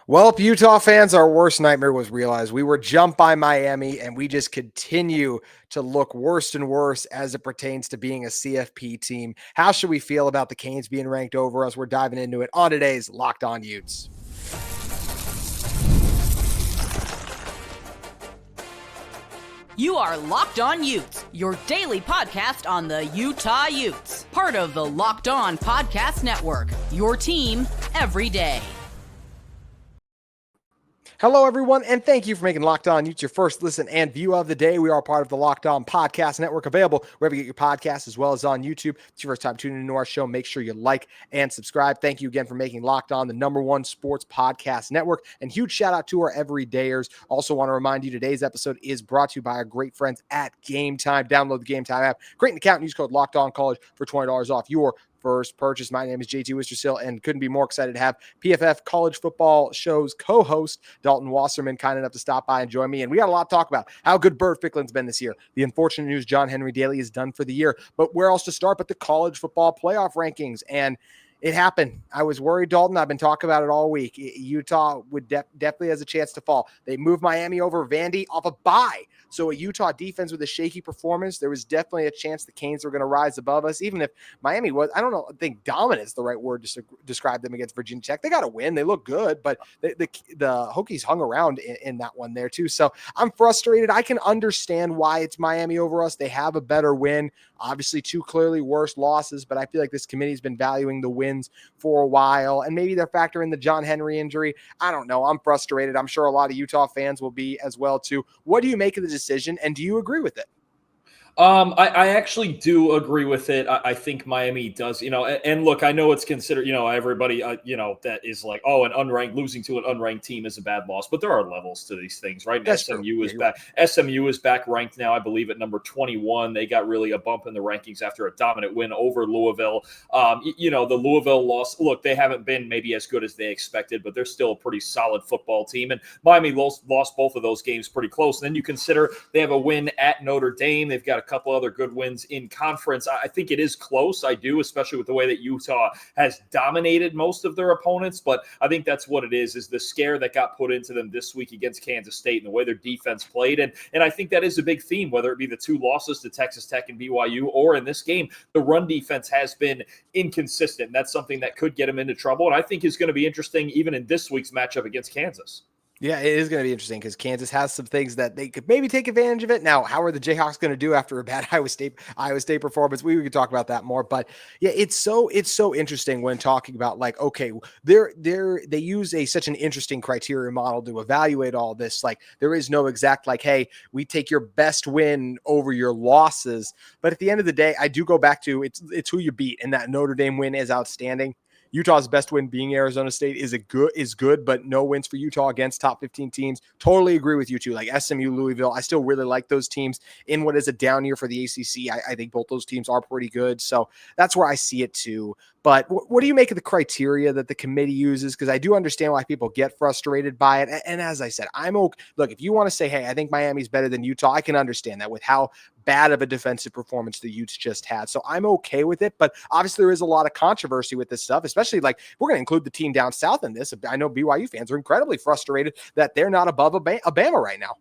Well, Utah fans, our worst nightmare was realized. We were jumped by Miami, and we just continue to look worse and worse as it pertains to being a CFP team. How should we feel about the Canes being ranked over us? We're diving into it on today's Locked On Utes. You are Locked On Utes, your daily podcast on the Utah Utes. Part of the Locked On Podcast Network, your team every day. Hello, everyone, and thank you for making Locked On Utes your first listen and view of the day. We are part of the Locked On Podcast Network, available wherever you get your podcasts, as well as on YouTube. If it's your first time tuning into our show, make sure you like and subscribe. Thank you again for making Locked On the #1 sports podcast network, and huge shout out to our everydayers. Also want to remind you, today's episode is brought to you by our great friends at Game Time. Download the Game Time app, create an account, and use code Locked On College for $20 off your first purchase. My name is J.T. Wistrcill, and couldn't be more excited to have PFF College Football Show's co-host Dalton Wasserman kind enough to stop by and join me. And we got a lot to talk about. How good Bird Ficklin's been this year. The unfortunate news, John Henry Daly is done for the year. But where else to start but the college football playoff rankings? And it happened. I was worried, Dalton. I've been talking about it all week. Utah would definitely has a chance to fall. They moved Miami over Vandy off a bye. So a Utah defense with a shaky performance, there was definitely a chance the Canes were going to rise above us, even if Miami was, I think dominant is the right word to describe them against Virginia Tech. They got to win. They look good, but the Hokies hung around in that one there too. So I'm frustrated. I can understand why it's Miami over us. They have a better win. Obviously, two clearly worse losses, but I feel like this committee's been valuing the wins for a while, and maybe they're factoring the John Henry injury. I don't know. I'm frustrated. I'm sure a lot of Utah fans will be as well too. What do you make of the decision, and do you agree with it? I actually do agree with it. I think Miami does, and look, I know it's considered, everybody, that is like, oh, losing to an unranked team is a bad loss, but there are levels to these things, right? That's SMU true. is back. SMU is back ranked now, I believe, at number 21. They got really a bump in the rankings after a dominant win over Louisville. The Louisville loss, look, they haven't been maybe as good as they expected, but they're still a pretty solid football team. And Miami lost both of those games pretty close. And then you consider they have a win at Notre Dame. They've got a couple other good wins in conference. I think it is close. I do, especially with the way that Utah has dominated most of their opponents. But I think that's what it is the scare that got put into them this week against Kansas State and the way their defense played. And I think that is a big theme, whether it be the two losses to Texas Tech and BYU, or in this game, the run defense has been inconsistent. And that's something that could get them into trouble. And I think is going to be interesting even in this week's matchup against Kansas. Yeah, it is going to be interesting because Kansas has some things that they could maybe take advantage of it. Now, how are the Jayhawks going to do after a bad Iowa State performance? We could talk about that more, but yeah, it's so interesting when talking about like, okay, they use such an interesting criteria model to evaluate all this. Like, there is no exact like, hey, we take your best win over your losses. But at the end of the day, I do go back to it's who you beat, and that Notre Dame win is outstanding. Utah's best win being Arizona State is good, but no wins for Utah against top 15 teams. Totally agree with you too. Like SMU, Louisville, I still really like those teams in what is a down year for the ACC. I think both those teams are pretty good. So that's where I see it too. But what do you make of the criteria that the committee uses? Because I do understand why people get frustrated by it. And as I said, I'm okay. Look, if you want to say, hey, I think Miami's better than Utah, I can understand that with how bad of a defensive performance the Utes just had. So I'm okay with it. But obviously there is a lot of controversy with this stuff, especially like we're going to include the team down south in this. I know BYU fans are incredibly frustrated that they're not above Alabama right now.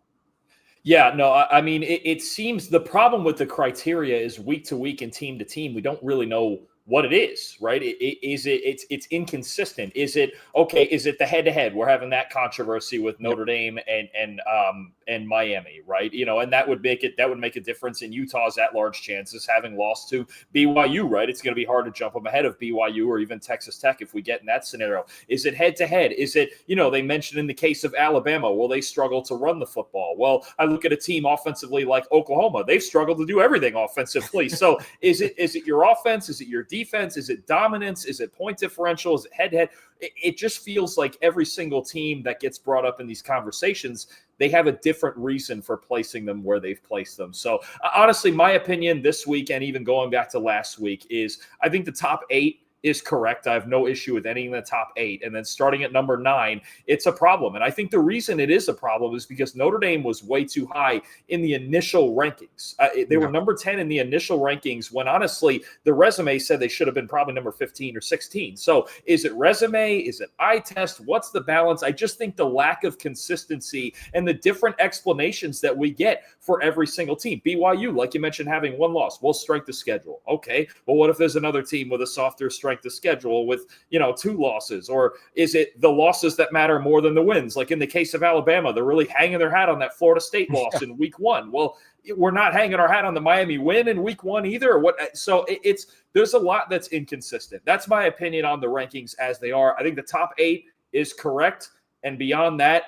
Yeah, no, I mean, it seems the problem with the criteria is week to week and team to team. We don't really know what it is, right? It's inconsistent. Is it okay? Is it the head-to-head? We're having that controversy with Notre Dame and Miami, right? And that would make a difference in Utah's at-large chances, having lost to BYU, right? It's going to be hard to jump them ahead of BYU or even Texas Tech if we get in that scenario. Is it head-to-head? Is it, they mentioned in the case of Alabama, will they struggle to run the football? Well, I look at a team offensively like Oklahoma. They've struggled to do everything offensively. So is it your offense? Is it your defense? Is it dominance? Is it point differential? Is it head-to-head? It just feels like every single team that gets brought up in these conversations, they have a different reason for placing them where they've placed them. So honestly, my opinion this week and even going back to last week is I think the top 8 is correct. I have no issue with any in the top 8. And then starting at number 9, it's a problem. And I think the reason it is a problem is because Notre Dame was way too high in the initial rankings. They were number 10 in the initial rankings when honestly the resume said they should have been probably number 15 or 16. So is it resume? Is it eye test? What's the balance? I just think the lack of consistency and the different explanations that we get for every single team. BYU, like you mentioned, having one loss. Well, strength of schedule. Okay. Well, what if there's another team with a softer strength of schedule with, 2 losses? Or is it the losses that matter more than the wins? Like in the case of Alabama, they're really hanging their hat on that Florida State loss in week 1. Well, we're not hanging our hat on the Miami win in week 1 either. What? So there's a lot that's inconsistent. That's my opinion on the rankings as they are. I think the top 8 is correct. And beyond that,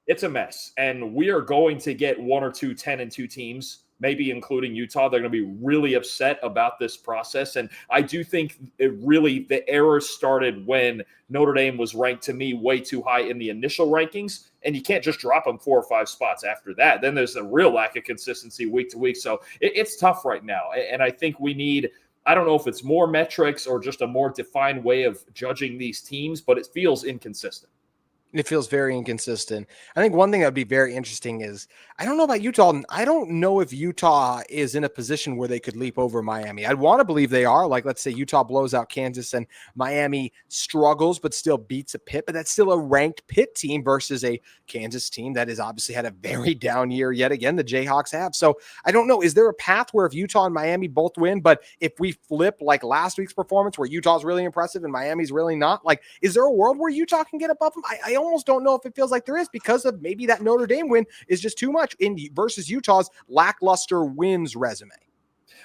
it's a mess. And we are going to get 1 or 2 10-2 teams, maybe including Utah. They're going to be really upset about this process. And I do think the error started when Notre Dame was ranked, to me, way too high in the initial rankings. And you can't just drop them 4 or 5 spots after that. Then there's a real lack of consistency week to week. So it's tough right now. And I think we need, I don't know if it's more metrics or just a more defined way of judging these teams, but it feels inconsistent. It feels very inconsistent. I think one thing that would be very interesting is, I don't know about Utah. I don't know if Utah is in a position where they could leap over Miami. I'd want to believe they are. Like, let's say Utah blows out Kansas and Miami struggles, but still beats a Pitt, but that's still a ranked Pitt team versus a Kansas team that has obviously had a very down year yet again. The Jayhawks have. So I don't know. Is there a path where if Utah and Miami both win, but if we flip like last week's performance where Utah's really impressive and Miami's really not, like, is there a world where Utah can get above them? I almost don't know if it feels like there is, because of maybe that Notre Dame win is just too much in versus Utah's lackluster wins resume.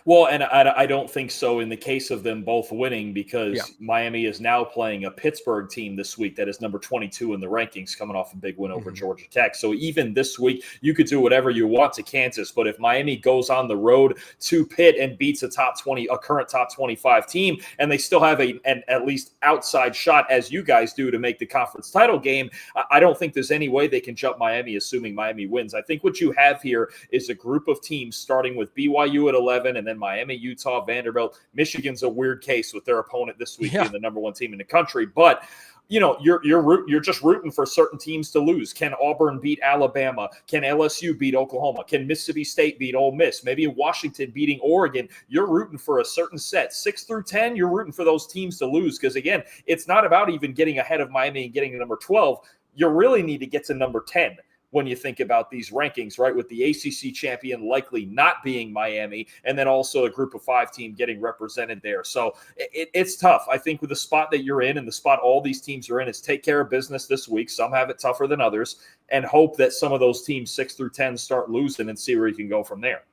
Well, and I don't think so in the case of them both winning, because Miami is now playing a Pittsburgh team this week that is number 22 in the rankings, coming off a big win over Georgia Tech. So even this week, you could do whatever you want to Kansas, but if Miami goes on the road to Pitt and beats a current top 25 team, and they still have an at least outside shot, as you guys do, to make the conference title game, I don't think there's any way they can jump Miami, assuming Miami wins. I think what you have here is a group of teams starting with BYU at 11, and then Miami, Utah, Vanderbilt. Michigan's a weird case with their opponent this week being the number 1 team in the country. But you're just rooting for certain teams to lose. Can Auburn beat Alabama? Can LSU beat Oklahoma? Can Mississippi State beat Ole Miss? Maybe Washington beating Oregon. You're rooting for a certain set. 6 through 10, you're rooting for those teams to lose, because again, it's not about even getting ahead of Miami and getting to number 12. You really need to get to number 10 when you think about these rankings, right? With the ACC champion likely not being Miami, and then also a group of 5 team getting represented there. So it's tough. I think with the spot that you're in and the spot all these teams are in is take care of business this week. Some have it tougher than others, and hope that some of those teams 6 through 10 start losing and see where you can go from there.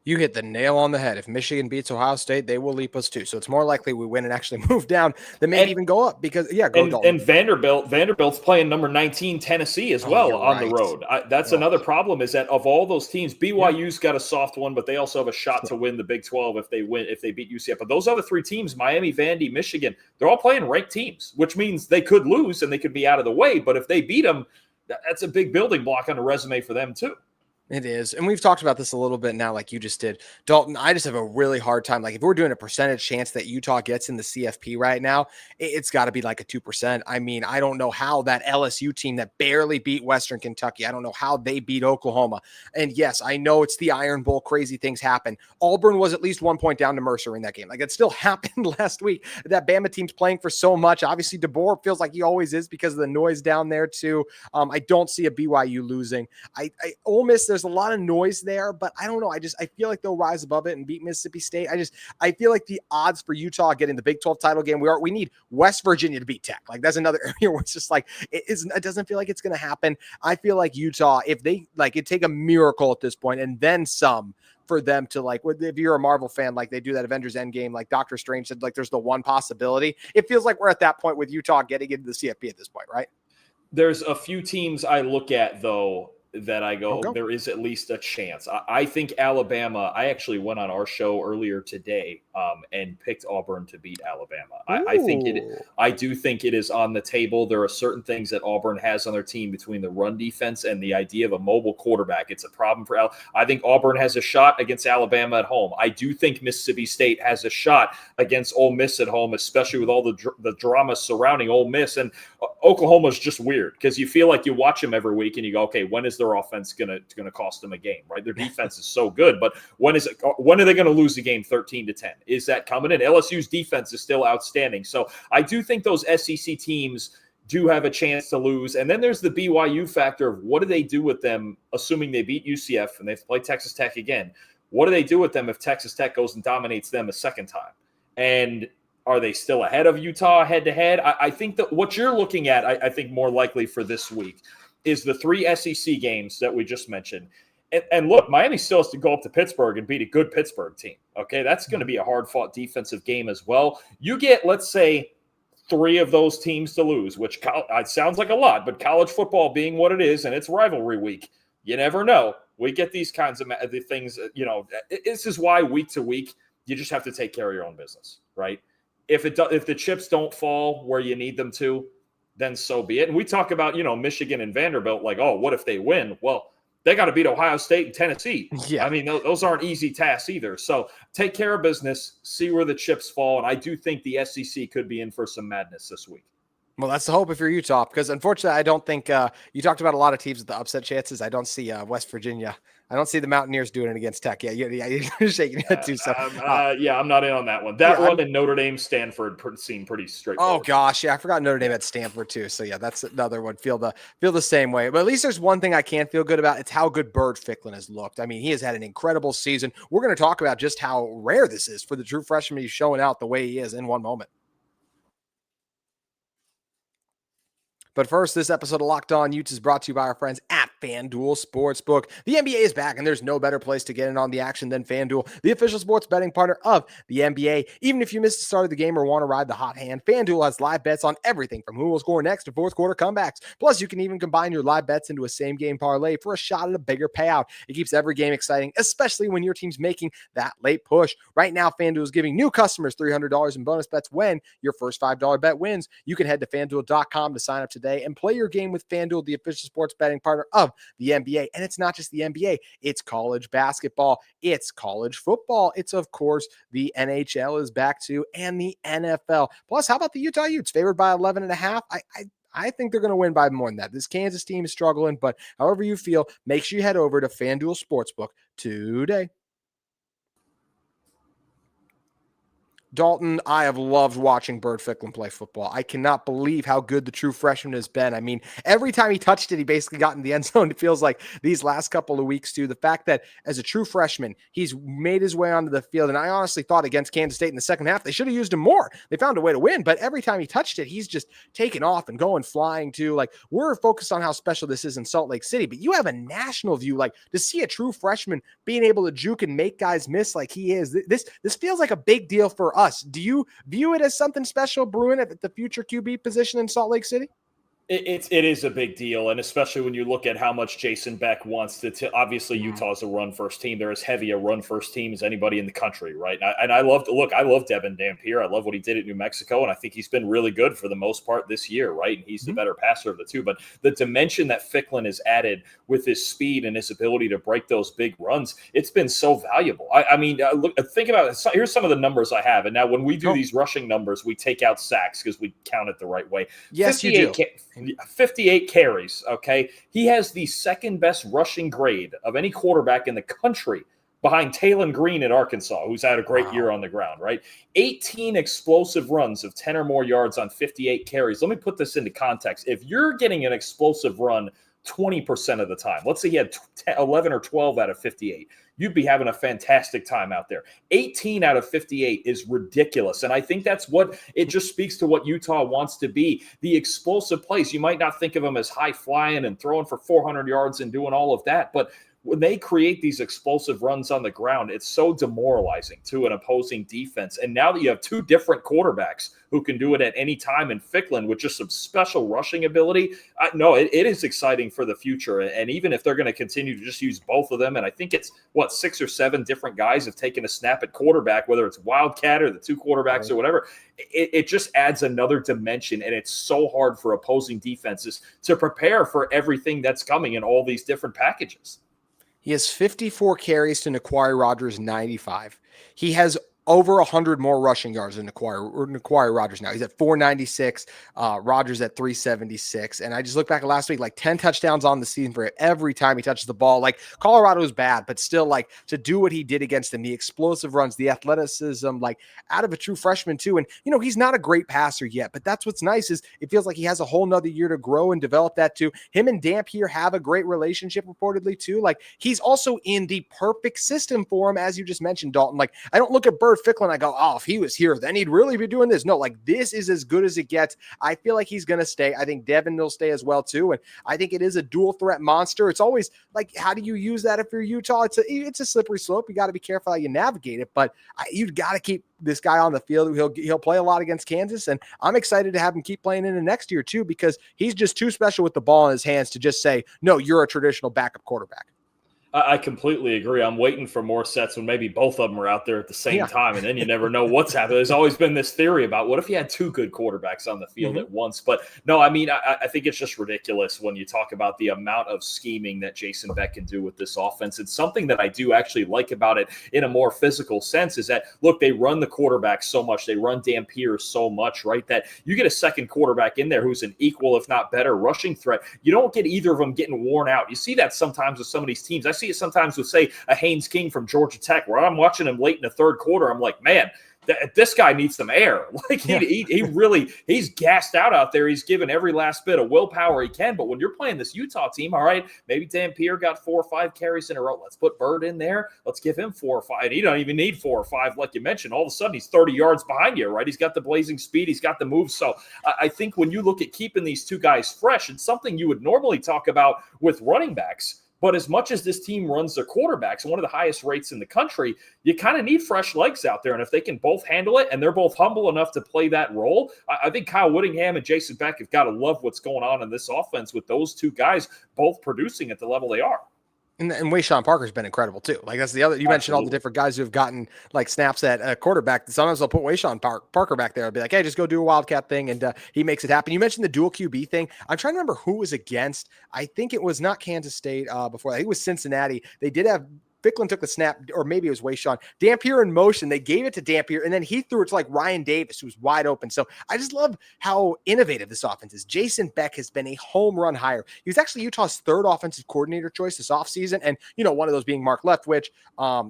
You hit the nail on the head. If Michigan beats Ohio State, they will leap us too. So it's more likely we win and actually move down than maybe even go up, because and Vanderbilt's playing number 19 Tennessee as well on the road. That's another problem, is that of all those teams, BYU's got a soft one, but they also have a shot to win the Big 12 if they beat UCF. But those other 3 teams, Miami, Vandy, Michigan, they're all playing ranked teams, which means they could lose and they could be out of the way. But if they beat them, that's a big building block on the resume for them too. It is. And we've talked about this a little bit now, like you just did. Dalton, I just have a really hard time. Like, if we're doing a percentage chance that Utah gets in the CFP right now, it's got to be like a 2%. I mean, I don't know how that LSU team that barely beat Western Kentucky, I don't know how they beat Oklahoma. And yes, I know it's the Iron Bowl. Crazy things happen. Auburn was at least 1 point down to Mercer in that game. Like, it still happened last week. That Bama team's playing for so much. Obviously, DeBoer feels like he always is because of the noise down there too. I don't see a BYU losing. Ole Miss, there's a lot of noise there, but I don't know. I feel like they'll rise above it and beat Mississippi State. I feel like the odds for Utah getting the Big 12 title game, we need West Virginia to beat Tech. Like, that's another area where it's just like, it doesn't feel like it's going to happen. I feel like Utah, if they it'd take a miracle at this point and then some for them to, like, if you're a Marvel fan, like they do that Avengers Endgame, like Doctor Strange said, like there's the one possibility. It feels like we're at that point with Utah getting into the CFP at this point, right? There's a few teams I look at, though, that I go, there is at least a chance. I think Alabama, I actually went on our show earlier today and picked Auburn to beat Alabama. I do think it is on the table. There are certain things that Auburn has on their team between the run defense and the idea of a mobile quarterback. It's a problem for I think Auburn has a shot against Alabama at home. I do think Mississippi State has a shot against Ole Miss at home, especially with all the drama surrounding Ole Miss. And Oklahoma is just weird because you feel like you watch them every week and you go, okay, when is their offense going to cost them a game, right? Their defense is so good, but when are they going to lose the game 13-10? Is that coming in? LSU's defense is still outstanding. So I do think those SEC teams do have a chance to lose. And then there's the BYU factor of what do they do with them, assuming they beat UCF and they play Texas Tech again. What do they do with them if Texas Tech goes and dominates them a second time? And are they still ahead of Utah head-to-head? I think that what you're looking at, I think more likely for this week, is the 3 SEC games that we just mentioned. And look, Miami still has to go up to Pittsburgh and beat a good Pittsburgh team. Okay, that's going to be a hard-fought defensive game as well. You get, let's say, 3 of those teams to lose, which it sounds like a lot, but college football being what it is, and it's rivalry week, you never know. We get these kinds of things, this is why week to week, you just have to take care of your own business, right? If the chips don't fall where you need them to, then so be it. And we talk about, Michigan and Vanderbilt, like, oh, what if they win? Well, they got to beat Ohio State and Tennessee. Yeah. I mean, those aren't easy tasks either. So take care of business, see where the chips fall. And I do think the SEC could be in for some madness this week. Well, that's the hope if you're Utah, because unfortunately, I don't think you talked about a lot of teams with the upset chances. I don't see West Virginia. I don't see the Mountaineers doing it against Tech. Yeah, you're shaking your head too. So, I'm not in on that one. That one in Notre Dame, Stanford seemed pretty straightforward. Oh gosh, yeah, I forgot Notre Dame at Stanford too. So yeah, that's another one. Feel the same way. But at least there's one thing I can feel good about. It's how good Bird Ficklin has looked. I mean, he has had an incredible season. We're going to talk about just how rare this is for the true freshman. He's showing out the way he is in one moment. But first, this episode of Locked On Utes is brought to you by our friends at FanDuel Sportsbook. The NBA is back, and there's no better place to get in on the action than FanDuel, the official sports betting partner of the NBA. Even if you missed the start of the game or want to ride the hot hand, FanDuel has live bets on everything from who will score next to fourth quarter comebacks. Plus, you can even combine your live bets into a same-game parlay for a shot at a bigger payout. It keeps every game exciting, especially when your team's making that late push. Right now, FanDuel is giving new customers $300 in bonus bets when your first $5 bet wins. You can head to FanDuel.com to sign up today and play your game with FanDuel, the official sports betting partner of the NBA. And it's not just the NBA, it's college basketball, it's college football, it's of course the NHL is back too, and the NFL. Plus, how about the Utah Utes, favored by 11.5? I think they're going to win by more than that. This Kansas team is struggling, but however you feel, make sure you head over to FanDuel Sportsbook today. Dalton, I have loved watching Bird Ficklin play football. I cannot believe how good the true freshman has been. I mean, every time he touched it, he basically got in the end zone. It feels like these last couple of weeks, too. The fact that as a true freshman, he's made his way onto the field. And I honestly thought against Kansas State in the second half, they should have used him more. They found a way to win. But every time he touched it, he's just taken off and going flying, too. Like, we're focused on how special this is in Salt Lake City. But you have a national view. Like, to see a true freshman being able to juke and make guys miss like he is, this feels like a big deal for us. Do you view it as something special brewing at the future QB position in Salt Lake City? It is a big deal, and especially when you look at how much Jason Beck wants to obviously Utah's a run-first team. They're as heavy a run-first team as anybody in the country, right? And I love Devin Dampier. I love what he did at New Mexico, and I think he's been really good for the most part this year, right? And he's the better passer of the two. But the dimension that Fickland has added with his speed and his ability to break those big runs, it's been so valuable. I mean, think about it. Here's some of the numbers I have. And now when we do these rushing numbers, we take out sacks because we count it the right way. Yes, you do. 58 carries, okay? He has the second best rushing grade of any quarterback in the country behind Talon Green at Arkansas, who's had a great year on the ground, right? 18 explosive runs of 10 or more yards on 58 carries. Let me put this into context. If you're getting an explosive run 20% of the time, let's say he had 11 or 12 out of 58, you'd be having a fantastic time out there. 18 out of 58 is ridiculous. And I think that's what it just speaks to what Utah wants to be. The explosive plays. You might not think of them as high flying and throwing for 400 yards and doing all of that, but when they create these explosive runs on the ground, it's so demoralizing to an opposing defense. And now that you have two different quarterbacks who can do it at any time, and Fickland with just some special rushing ability, it is exciting for the future. And even if they're going to continue to just use both of them, and I think it's, 6 or 7 different guys have taken a snap at quarterback, whether it's Wildcat or the two quarterbacks or whatever, it just adds another dimension. And it's so hard for opposing defenses to prepare for everything that's coming in all these different packages. He has 54 carries to Naquari Rogers' 95. He has over 100 more rushing yards than Naquari Rogers now. He's at 496, Rogers at 376. And I just look back at last week, like 10 touchdowns on the season for every time he touches the ball. Like Colorado's bad, but still, like, to do what he did against them, the explosive runs, the athleticism, like out of a true freshman too. And, he's not a great passer yet, but that's what's nice is it feels like he has a whole nother year to grow and develop that too. Him and Dampier have a great relationship reportedly too. Like, he's also in the perfect system for him, as you just mentioned, Dalton. Like, I don't look at Bird Ficklin, I go, if he was here, then he'd really be doing this. No, like, this is as good as it gets. I feel like he's going to stay. I think Devin will stay as well too. And I think it is a dual threat monster. It's always like, how do you use that if you're Utah? It's a slippery slope. You got to be careful how you navigate it, but you've got to keep this guy on the field. He'll play a lot against Kansas, and I'm excited to have him keep playing in the next year too, because he's just too special with the ball in his hands to just say, no, you're a traditional backup quarterback. I completely agree. I'm waiting for more sets when maybe both of them are out there at the same time, and then you never know what's happening. There's always been this theory about what if you had two good quarterbacks on the field at once. But no, I mean, I think it's just ridiculous when you talk about the amount of scheming that Jason Beck can do with this offense. It's something that I do actually like about it in a more physical sense is that, look, they run the quarterback so much. They run Dampier so much, right, that you get a second quarterback in there who's an equal, if not better, rushing threat. You don't get either of them getting worn out. You see that sometimes with some of these teams. I see it sometimes with, say, a Haynes King from Georgia Tech, where I'm watching him late in the third quarter. I'm like, man, this guy needs some air. Like he's gassed out there. He's given every last bit of willpower he can. But when you're playing this Utah team, all right, maybe Dampier got 4 or 5 carries in a row. Let's put Byrd in there. Let's give him 4 or 5. And he don't even need 4 or 5, like you mentioned. All of a sudden, he's 30 yards behind you, right? He's got the blazing speed. He's got the moves. So I think when you look at keeping these two guys fresh, it's something you would normally talk about with running backs. But as much as this team runs their quarterbacks, one of the highest rates in the country, you kind of need fresh legs out there. And if they can both handle it and they're both humble enough to play that role, I think Kyle Whittingham and Jason Beck have got to love what's going on in this offense with those two guys both producing at the level they are. And Wayshawn Parker's been incredible too. Like, that's the other, you mentioned all the different guys who have gotten like snaps at quarterback. Sometimes I'll put Wayshawn Parker back there. I'll be like, hey, just go do a Wildcat thing. And he makes it happen. You mentioned the dual QB thing. I'm trying to remember who was against. I think it was not Kansas State before. I think it was Cincinnati. They did have Fickland took the snap, or maybe it was Wayshawn. Dampier in motion. They gave it to Dampier, and then he threw it to like Ryan Davis, who was wide open. So I just love how innovative this offense is. Jason Beck has been a home run hire. He was actually Utah's third offensive coordinator choice this offseason, and one of those being Mark Leftwich.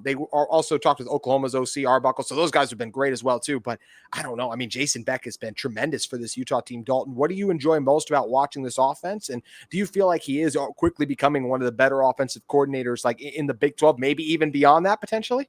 They are also talked with Oklahoma's OC Arbuckle, so those guys have been great as well too. But I don't know. I mean, Jason Beck has been tremendous for this Utah team. Dalton, what do you enjoy most about watching this offense, and do you feel like he is quickly becoming one of the better offensive coordinators, like in the Big 12, maybe even beyond that potentially?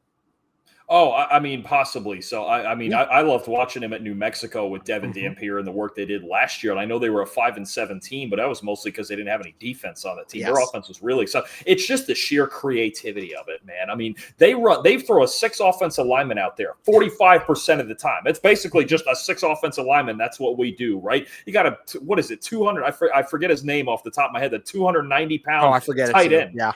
Oh, I mean, possibly. So, I loved watching him at New Mexico with Devin Dampier and the work they did last year. And I know they were a 5-7 team, but that was mostly because they didn't have any defense on that team. Yes. Their offense was really so. It's just the sheer creativity of it, man. I mean, they throw a 6 offensive linemen out there 45% of the time. It's basically just a 6 offensive linemen. That's what we do, right? You got what is it, 200? I forget his name off the top of my head. The 290-pound tight end. Yeah.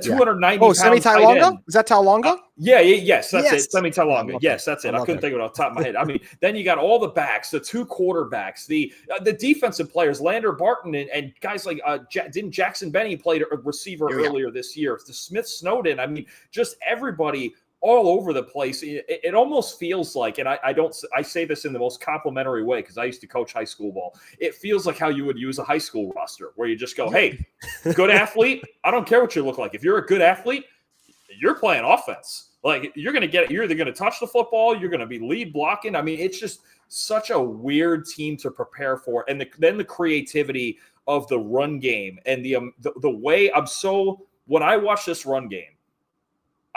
290 pound Semi Talonga? Is that Talonga? Yes, that's it. Semi Talonga. Yes, that's it. I couldn't think of it off the top of my head. I mean, then you got all the backs, the 2 quarterbacks, the defensive players, Lander Barton and guys like didn't Jackson Benny played a receiver earlier this year? The Smith Snowden. I mean, just everybody all over the place. It almost feels like, and I say this in the most complimentary way because I used to coach high school ball. It feels like how you would use a high school roster where you just go, hey, good athlete. I don't care what you look like. If you're a good athlete, you're playing offense. Like you're either going to touch the football, you're going to be lead blocking. I mean, it's just such a weird team to prepare for. And then the creativity of the run game and the way when I watch this run game,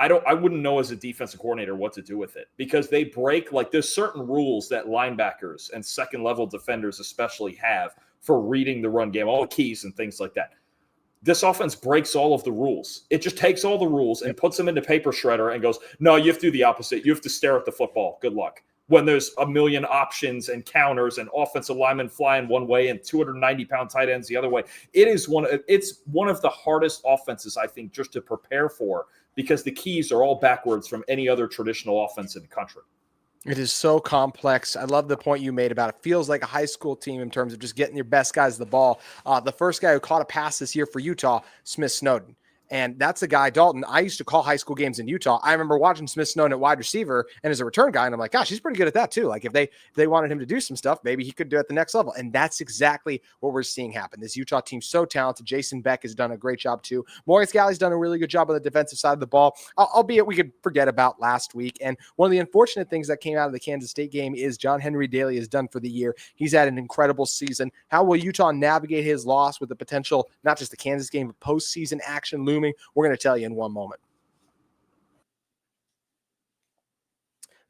I wouldn't know as a defensive coordinator what to do with it, because they break, like, there's certain rules that linebackers and second level defenders especially have for reading the run game, all the keys and things like that. This offense breaks all of the rules. It just takes all the rules and puts them into paper shredder and goes, no, you have to do the opposite. You have to stare at the football. Good luck. When there's a million options and counters and offensive linemen flying one way and 290-pound tight ends the other way. It's one of the hardest offenses, I think, just to prepare for, because the keys are all backwards from any other traditional offense in the country. It is so complex. I love the point you made about it. Feels like a high school team in terms of just getting your best guys the ball. The first guy who caught a pass this year for Utah, Smith Snowden. And that's a guy, Dalton. I used to call high school games in Utah. I remember watching Smith Snowden at wide receiver and as a return guy, and I'm like, gosh, he's pretty good at that too. Like if they wanted him to do some stuff, maybe he could do it at the next level. And that's exactly what we're seeing happen. This Utah team's so talented. Jason Beck has done a great job too. Morris Galley's done a really good job on the defensive side of the ball, albeit we could forget about last week. And one of the unfortunate things that came out of the Kansas State game is John Henry Daly is done for the year. He's had an incredible season. How will Utah navigate his loss with the potential, not just the Kansas game, but postseason action looming? We're going to tell you in one moment.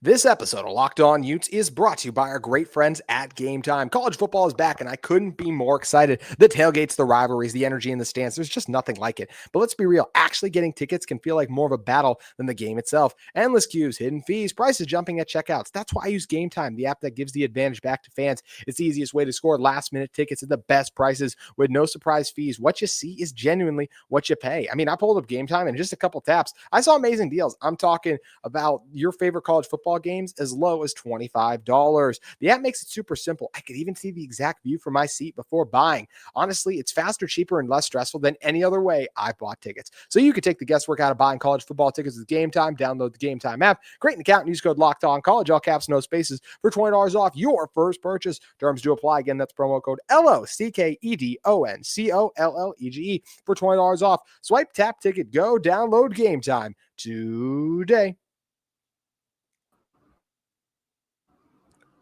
This episode of Locked On Utes is brought to you by our great friends at Game Time. College football is back, and I couldn't be more excited. The tailgates, the rivalries, the energy in the stands, there's just nothing like it. But let's be real, actually getting tickets can feel like more of a battle than the game itself. Endless queues, hidden fees, prices jumping at checkouts. That's why I use Game Time, the app that gives the advantage back to fans. It's the easiest way to score last-minute tickets at the best prices with no surprise fees. What you see is genuinely what you pay. I mean, I pulled up Game Time in just a couple taps. I saw amazing deals. I'm talking about your favorite college football games as low as $25. The app makes it super simple. I could even see the exact view from my seat before buying. Honestly, it's faster, cheaper, and less stressful than any other way I bought tickets. So you could take the guesswork out of buying college football tickets with Game Time. Download the Game Time app, create an account, and use code LOCKEDONCollege, all caps, no spaces, for $20 off your first purchase. Terms do apply. Again, that's promo code LOCKEDONCOLLEGE for $20 off. Swipe, tap, ticket, go. Download Game Time today.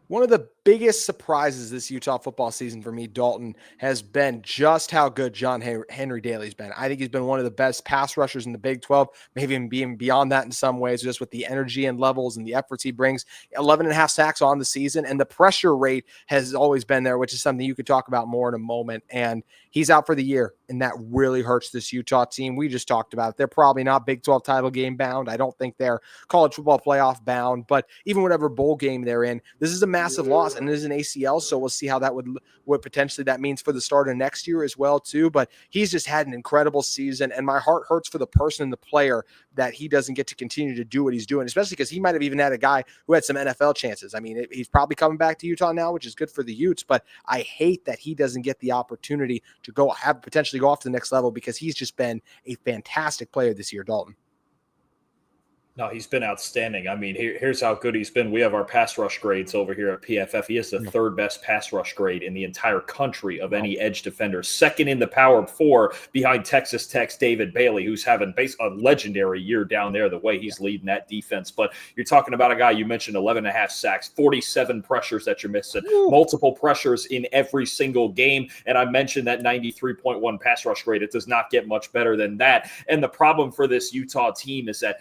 One of the biggest surprises this Utah football season for me, Dalton, has been just how good John Henry Daly's been. I think he's been one of the best pass rushers in the Big 12, maybe even being beyond that in some ways, just with the energy and levels and the efforts he brings. 11.5 sacks on the season, and the pressure rate has always been there, which is something you could talk about more in a moment. And he's out for the year, and that really hurts this Utah team. We just talked about it. They're probably not Big 12 title game bound. I don't think they're college football playoff bound, but even whatever bowl game they're in, this is a massive loss, and it is an ACL, so we'll see how that would potentially that means for the start of next year as well too. But he's just had an incredible season, and my heart hurts for the person and the player that he doesn't get to continue to do what he's doing, especially because he might have even had a guy who had some NFL chances. I mean, he's probably coming back to Utah now, which is good for the Utes, but I hate that he doesn't get the opportunity to potentially go off to the next level, because he's just been a fantastic player this year, Dalton. No, he's been outstanding. I mean, here's how good he's been. We have our pass rush grades over here at PFF. He has the third best pass rush grade in the entire country of any edge defender. Second in the Power 4 behind Texas Tech's David Bailey, who's having a legendary year down there, the way he's leading that defense. But you're talking about a guy, you mentioned 11.5 sacks, 47 pressures that you're missing, multiple pressures in every single game. And I mentioned that 93.1 pass rush grade. It does not get much better than that. And the problem for this Utah team is that,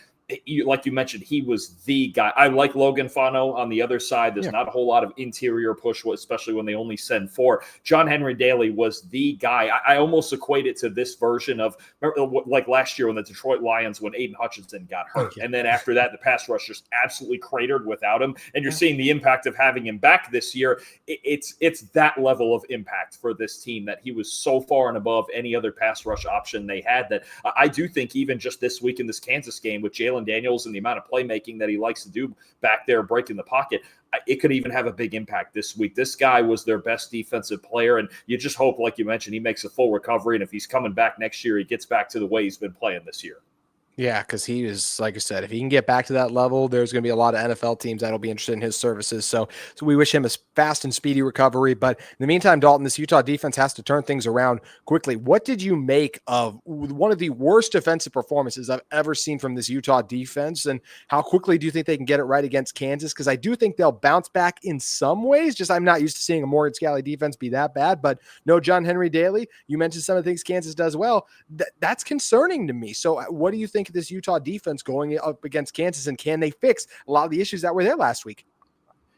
like you mentioned, he was the guy. I like Logan Fano on the other side. There's not a whole lot of interior push, especially when they only send 4. John Henry Daly was the guy. I almost equate it to this version of, like last year when the Detroit Lions, when Aiden Hutchinson got hurt. And then after that, the pass rush just absolutely cratered without him. And you're seeing the impact of having him back this year. It's that level of impact for this team, that he was so far and above any other pass rush option they had, that I do think even just this week in this Kansas game with Jalen Daniels and the amount of playmaking that he likes to do back there, breaking the pocket, it could even have a big impact this week. This guy was their best defensive player, and you just hope, like you mentioned, he makes a full recovery, and if he's coming back next year, he gets back to the way he's been playing this year. Yeah, because he is, like I said, if he can get back to that level, there's going to be a lot of NFL teams that'll be interested in his services. So we wish him a fast and speedy recovery. But in the meantime, Dalton, this Utah defense has to turn things around quickly. What did you make of one of the worst defensive performances I've ever seen from this Utah defense? And how quickly do you think they can get it right against Kansas? Because I do think they'll bounce back in some ways. Just I'm not used to seeing a Morgan Scalley defense be that bad. But no John Henry Daly. You mentioned some of the things Kansas does well. That's concerning to me. So what do you think at this Utah defense going up against Kansas, and can they fix a lot of the issues that were there last week?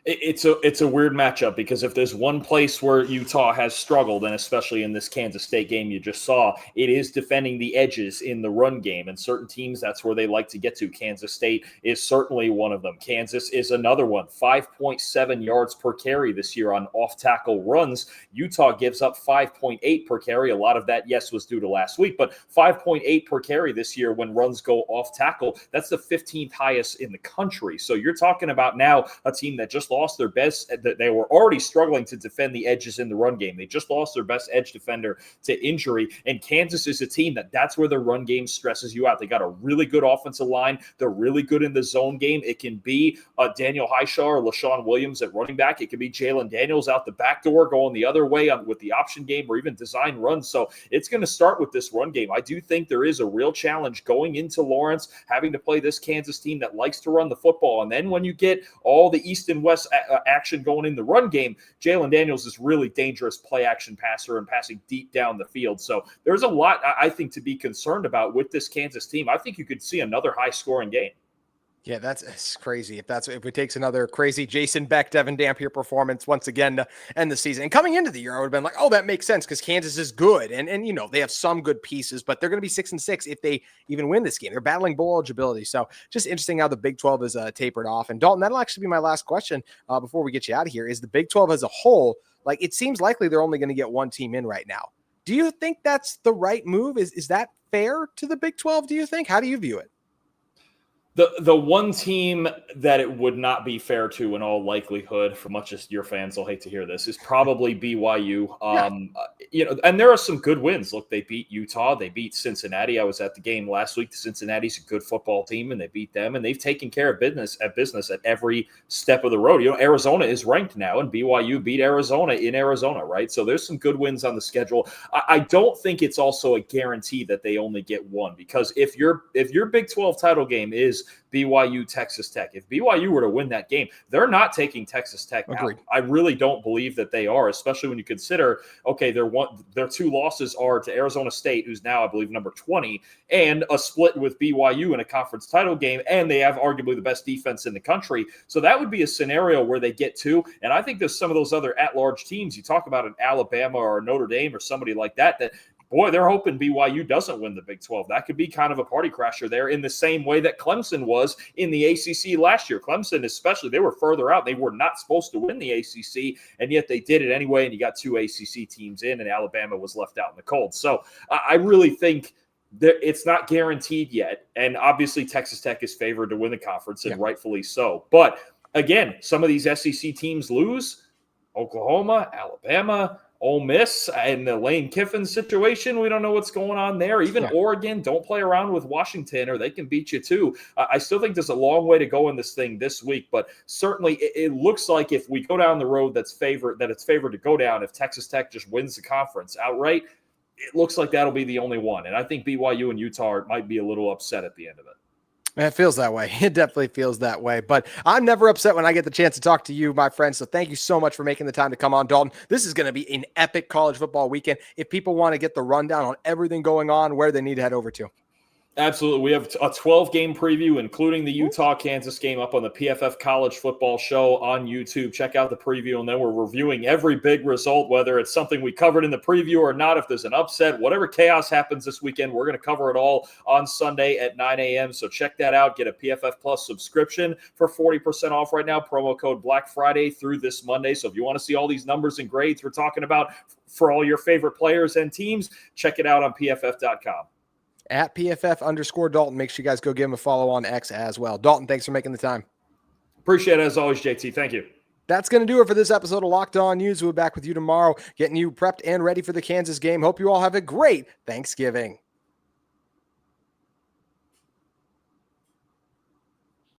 It's a weird matchup, because if there's one place where Utah has struggled, and especially in this Kansas State game you just saw, it is defending the edges in the run game. And certain teams, that's where they like to get to. Kansas State is certainly one of them. Kansas is another one. 5.7 yards per carry this year on off-tackle runs. Utah gives up 5.8 per carry. A lot of that, yes, was due to last week, but 5.8 per carry this year when runs go off-tackle. That's the 15th highest in the country. So you're talking about now a team that just lost their best. They were already struggling to defend the edges in the run game. They just lost their best edge defender to injury. And Kansas is a team that's where the run game stresses you out. They got a really good offensive line. They're really good in the zone game. It can be Daniel Highshaw or LaShawn Williams at running back. It can be Jalen Daniels out the back door going the other way with the option game, or even design runs. So it's going to start with this run game. I do think there is a real challenge going into Lawrence, having to play this Kansas team that likes to run the football. And then when you get all the East and West action going in the run game, Jalen Daniels is really dangerous play action passer and passing deep down the field. So there's a lot, I think, to be concerned about with this Kansas team. I think you could see another high scoring game. Yeah, that's crazy. If it takes another crazy Jason Beck, Devin Dampier performance once again to end the season. And coming into the year, I would have been like, oh, that makes sense because Kansas is good. And they have some good pieces, but they're going to be 6-6 if they even win this game. They're battling bowl eligibility. So just interesting how the Big 12 is tapered off. And Dalton, that'll actually be my last question before we get you out of here, is the Big 12 as a whole, like, it seems likely they're only going to get one team in right now. Do you think that's the right move? Is that fair to the Big 12, do you think? How do you view it? The one team that it would not be fair to, in all likelihood, for much as your fans will hate to hear this, is probably BYU. And there are some good wins. Look, they beat Utah. They beat Cincinnati. I was at the game last week. Cincinnati's a good football team, and they beat them. And they've taken care of business at every step of the road. Arizona is ranked now, and BYU beat Arizona in Arizona, right? So there's some good wins on the schedule. I don't think it's also a guarantee that they only get one, because if your Big 12 title game is BYU, Texas Tech. If BYU were to win that game, they're not taking Texas Tech out. I really don't believe that they are, especially when you consider, okay, their two losses are to Arizona State, who's now, I believe, number 20, and a split with BYU in a conference title game, and they have arguably the best defense in the country. So that would be a scenario where they get two. And I think there's some of those other at-large teams. You talk about an Alabama or Notre Dame or somebody like that, boy, they're hoping BYU doesn't win the Big 12. That could be kind of a party crasher there, in the same way that Clemson was in the ACC last year. Clemson especially, they were further out. They were not supposed to win the ACC, and yet they did it anyway, and you got two ACC teams in, and Alabama was left out in the cold. So I really think that it's not guaranteed yet, and obviously Texas Tech is favored to win the conference, and rightfully so. But again, some of these SEC teams lose. Oklahoma, Alabama, Ole Miss, and the Lane Kiffin situation, we don't know what's going on there. Even Oregon, don't play around with Washington, or they can beat you too. I still think there's a long way to go in this thing this week, but certainly it looks like if we go down the road it's favored to go down, if Texas Tech just wins the conference outright, it looks like that'll be the only one. And I think BYU and Utah might be a little upset at the end of it. It feels that way. It definitely feels that way. But I'm never upset when I get the chance to talk to you, my friend. So thank you so much for making the time to come on, Dalton. This is going to be an epic college football weekend. If people want to get the rundown on everything going on, where they need to head over to. Absolutely. We have a 12-game preview, including the Utah-Kansas game, up on the PFF College Football Show on YouTube. Check out the preview, and then we're reviewing every big result, whether it's something we covered in the preview or not. If there's an upset, whatever chaos happens this weekend, we're going to cover it all on Sunday at 9 a.m. So check that out. Get a PFF Plus subscription for 40% off right now. Promo code Black Friday through this Monday. So if you want to see all these numbers and grades we're talking about for all your favorite players and teams, check it out on PFF.com. At PFF_Dalton. Make sure you guys go give him a follow on X as well. Dalton, thanks for making the time. Appreciate it as always, JT. Thank you. That's going to do it for this episode of Locked On Utes. We'll be back with you tomorrow, getting you prepped and ready for the Kansas game. Hope you all have a great Thanksgiving.